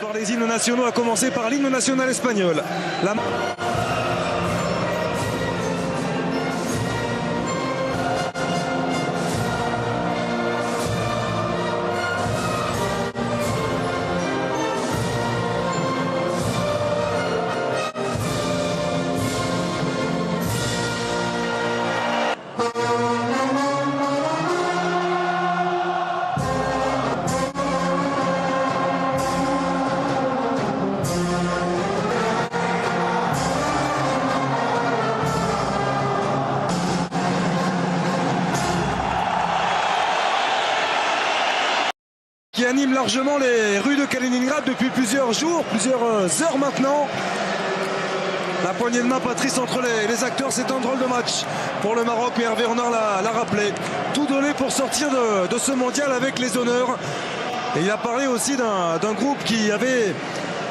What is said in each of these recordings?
Par les hymnes nationaux, à commencer par l'hymne national espagnol. Qui anime largement les rues de Kaliningrad depuis plusieurs jours, plusieurs heures maintenant. La poignée de main, Patrice, entre les acteurs, c'est un drôle de match pour le Maroc, mais Hervé Renard l'a rappelé. Tout donné pour sortir de ce mondial avec les honneurs. Et il a parlé aussi d'un groupe qui avait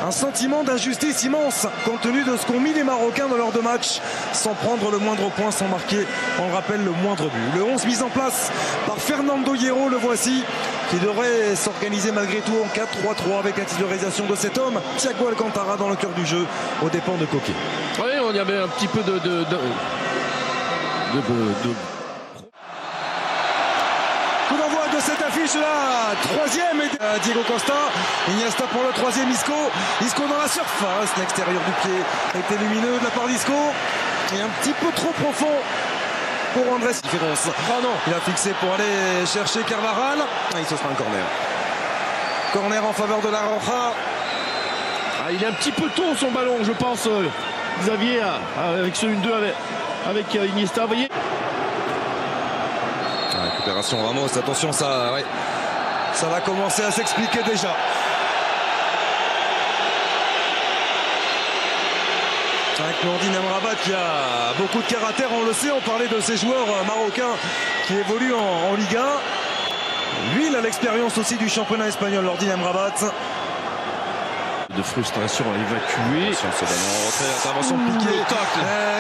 un sentiment d'injustice immense compte tenu de ce qu'ont mis les Marocains dans leurs deux matchs, sans prendre le moindre point, sans marquer, on le rappelle, le moindre but. Le 11 mis en place par Fernando Hierro, le voici, qui devrait s'organiser malgré tout en 4-3-3 avec la titularisation de cet homme, Thiago Alcantara, dans le cœur du jeu, aux dépens de Coquet. Oui, on y avait un petit peu de Coup d'envoi de cette affiche-là, troisième, Diego Costa, Iniesta pour le troisième, Isco dans la surface, l'extérieur du pied était lumineux de la part d'Isco, et un petit peu trop profond pour Andrés Différence. Oh non. Il a fixé pour aller chercher Carvajal, et ce sera un corner. Corner en faveur de la Roja. Ah, il est un petit peu tôt son ballon, je pense, Xavier, avec ce 1-2 avec Iniesta, vous voyez. Récupération Ramos, attention, ça va commencer à s'expliquer déjà. Avec Nourdine Amrabat qui a beaucoup de caractère, on le sait, on parlait de ces joueurs marocains qui évoluent en Ligue 1. Lui, il a l'expérience aussi du championnat espagnol, Nourdine Amrabat. De frustration à évacuer. Intervention de Piqué.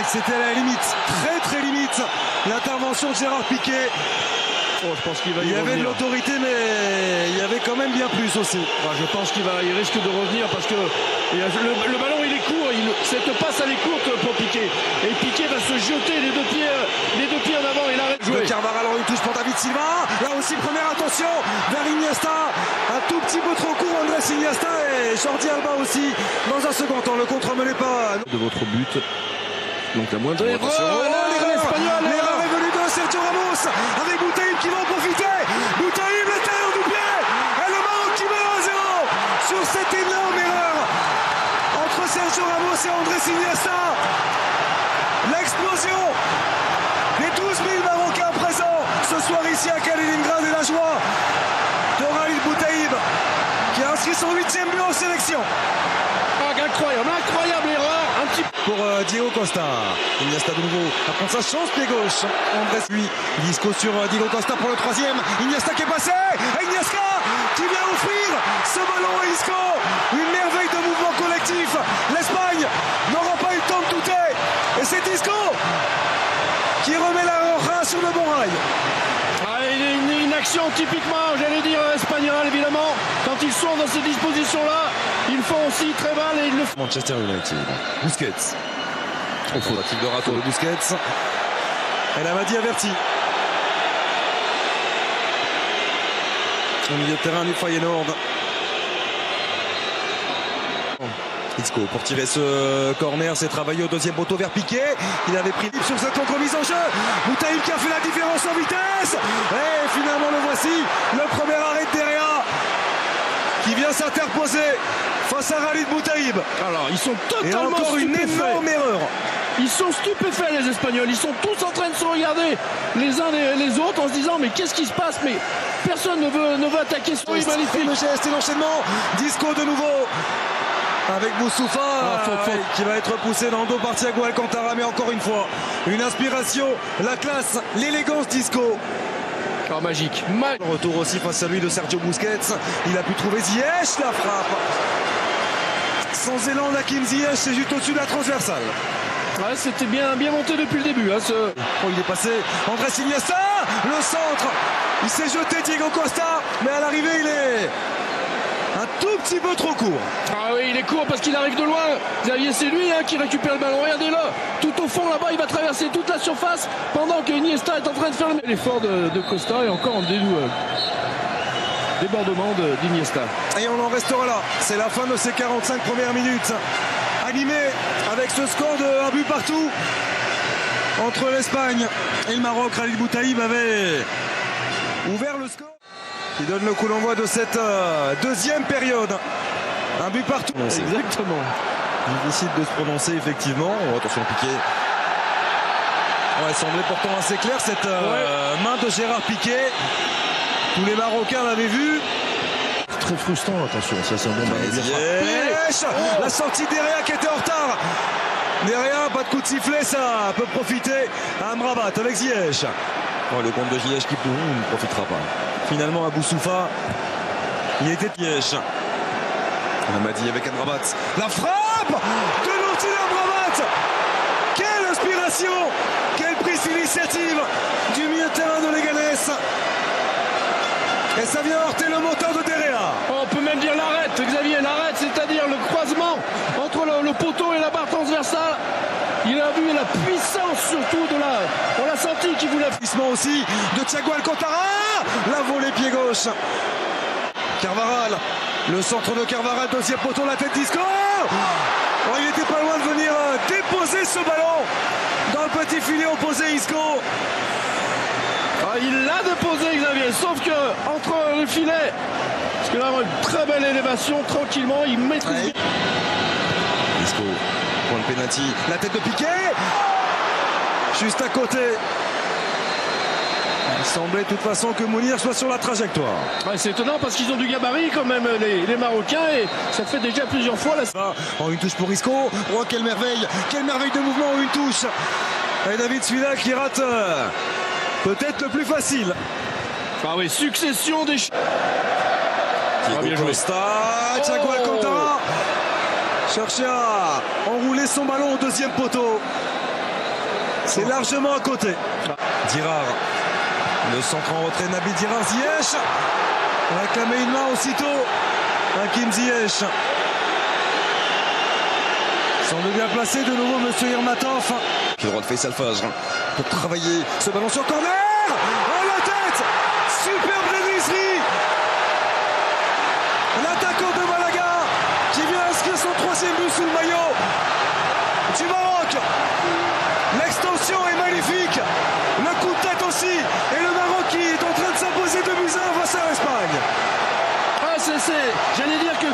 C'était à la limite, très limite, l'intervention de Gérard Piqué. Oh, je pense qu'il va il y avait de l'autorité, mais il y avait quand même bien plus aussi. Je pense qu'il risque de revenir parce que le ballon il est court, cette passe elle est courte pour Piqué. Et Piqué va se jeter les deux pieds en avant. Il arrête de jouer. Carvajal en une touche pour David Silva. Là aussi, première attention vers Iniesta. Un tout petit peu trop court, Andrés Iniesta et Jordi Alba aussi. Dans un second temps, le contre mené pas. De votre but. Donc la moindre erreur. L'erreur est venue de Sergio Ramos avec Boutaïb qui va en profiter. Boutaïb, l'intérieur du pied. Et le Maroc qui met 1-0 sur cette énorme erreur entre Sergio Ramos et Andrés Iniesta. L'explosion des 12 000 Marocains présents ce soir ici à Kaliningrad et la joie de Khalid Boutaïb qui a inscrit son 8e but en sélection. Incroyable erreur. Un petit pour Diego Costa. Iniesta de nouveau à prendre sa chance, pied gauche. Andrés lui, Isco sur Diego Costa pour le troisième. Iniesta qui est passé. Et Iniesta qui vient offrir ce ballon à Isco. Une merveille de mouvement collectif. L'Espagne n'aura pas eu le temps de douter. Et c'est Isco qui remet la Roja sur le bon rail. Une action typiquement, j'allais dire, espagnole, évidemment. Quand ils sont dans ces dispositions-là, ils font aussi très mal et ils le font. Manchester United. Busquets. Tentative de râteau de Busquets. Elle a dit averti. Au milieu de terrain du Feyenoord. Isco pour tirer ce corner, c'est travaillé au deuxième poteau vers Piqué. Il avait pris sur cette contre-mise en jeu. Boutaïb qui a fait la différence en vitesse. Et finalement le voici, le premier arrêt de Derrea qui vient s'interposer face à Khalid Boutaïb. Alors ils sont totalement et encore stupéfaits. Une énorme erreur. Ils sont stupéfaits les Espagnols. Ils sont tous en train de se regarder les uns les autres en se disant mais qu'est-ce qui se passe, mais personne ne veut attaquer ce magnifique. Le geste et l'enchaînement. Disco de nouveau. Avec Boussoufa qui va être poussé dans le dos par Thiago Alcantara, mais encore une fois, une inspiration, la classe, l'élégance d'Isco. Oh, magique. Retour aussi face à lui de Sergio Busquets. Il a pu trouver Ziyech, la frappe. Sans élan, Hakim Ziyech, c'est juste au-dessus de la transversale. Ouais, c'était bien monté depuis le début. Oh, il est passé. Andrés Iniesta, le centre. Il s'est jeté Diego Costa, mais à l'arrivée, il est un tout petit peu trop court. Ah oui, il est court parce qu'il arrive de loin. Xavier, c'est lui qui récupère le ballon. Regardez-le, tout au fond là-bas, il va traverser toute la surface pendant que Iniesta est en train de faire l'effort de Costa et encore en débordement d'Iniesta. Et on en restera là. C'est la fin de ces 45 premières minutes. Animé avec ce score de 1 but partout entre l'Espagne et le Maroc. Khalid Boutaïb avait ouvert le score qui donne le coup d'envoi de cette deuxième période. 1 but partout. Exactement. Difficile de se prononcer effectivement. Oh, attention Piqué. Ouais, semblait pourtant assez clair cette main de Gérard Piqué. Tous les Marocains l'avaient vu. Très frustrant, attention, ça c'est un bon ballon. La sortie d'Herrera qui était en retard. Derrière, pas de coup de sifflet, ça peut profiter à Amrabat avec Ziyech. Oh, le compte de Ziyech qui ne profitera pas. Finalement, Abou Soufa, il était Ziyech. On m'a dit avec Amrabat. La frappe de l'outil d'Amrabat. Quelle inspiration, quelle prise d'initiative du milieu de terrain de Leganés. Et ça vient heurter le moteur de Derrera. On peut même dire l'arrête, Xavier, l'arrête, c'est-à-dire le croisement entre le poteau et la barre transversale. Il a vu la puissance surtout on l'a senti qu'il voulait. Aussi de Thiago Alcantara. La volée pied gauche. Carvaral. Le centre de Carvaral, deuxième poteau, la tête d'Isco. Oh, il n'était pas loin de venir déposer ce ballon dans le petit filet opposé, Isco. Ah, il l'a déposé, Xavier, sauf que entre le filet, parce que là, une très belle élévation, tranquillement, il maîtrise. Isco, point de pénalty, la tête de Piqué, juste à côté. Il semblait de toute façon que Mounir soit sur la trajectoire. Ouais, c'est étonnant parce qu'ils ont du gabarit quand même, les Marocains, et ça fait déjà plusieurs fois. En une touche pour Isco. Oh, quelle merveille de mouvement en une touche. Et David Suida qui rate peut-être le plus facile. Ah oui, succession des... Thiago Costa, Thiago Alcantara cherchait à enrouler son ballon au deuxième poteau. C'est largement à côté. Dirar, le centre en retrait, Nabil Dirar, Ziyech réclamé une main aussitôt. Hakim Ziyech semble bien placé de nouveau monsieur Irmatov. Qui droit de Faisal Fajr pour travailler ce ballon sur corner. Oh, la tête, superbe réussite. L'attaquant de Malaga qui vient inscrire son troisième but sous le maillot du Maroc. L'extension est magnifique, le coup de tête aussi, et le Maroc qui est en train de s'imposer 2-1 face à l'Espagne. Ah, j'allais dire que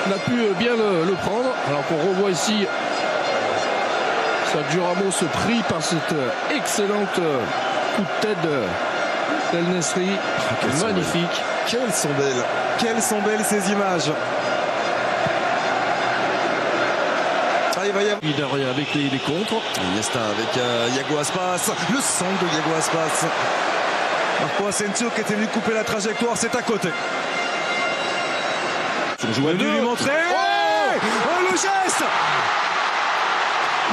on a pu bien le prendre, alors qu'on revoit ici Sergio Ramos pris par cette excellente coup de tête d'El Nesri. Magnifique. Quelles sont belles ces images. Ah, il va y avoir avec les contres. Iniesta avec Iago Aspas. Le centre de Iago Aspas. Marco Asensio qui était venu couper la trajectoire, c'est à côté. Je vais lui montrer. Oh, le geste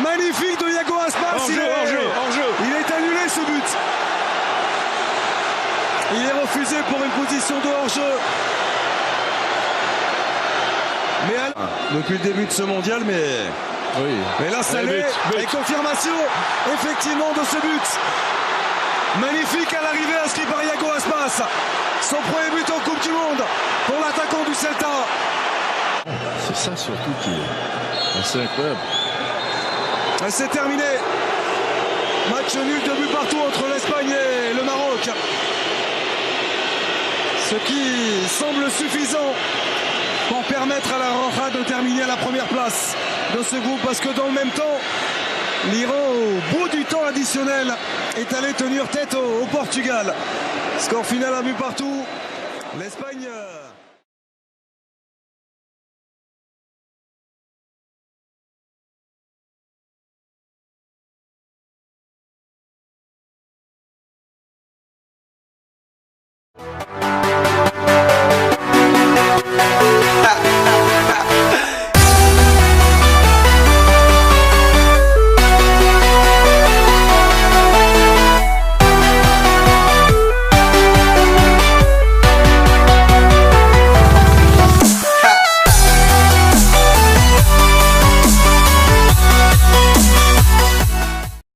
magnifique de Iago Aspas. Hors-jeu. Il est annulé ce but. Il est refusé pour une position de hors-jeu. Mais depuis le début de ce mondial, mais là ça l'est. Et confirmation effectivement de ce but. Magnifique à l'arrivée, inscrit par Iago Aspas. Son premier but en Coupe du Monde pour l'attaquant du Celta. C'est ça surtout qui est assez incroyable. C'est terminé. Match nul, 2 buts partout entre l'Espagne et le Maroc. Ce qui semble suffisant pour permettre à la Roja de terminer à la première place de ce groupe. Parce que dans le même temps, l'Iran, au bout du temps additionnel, est allé tenir tête au Portugal. Score final, 1 but partout. L'Espagne...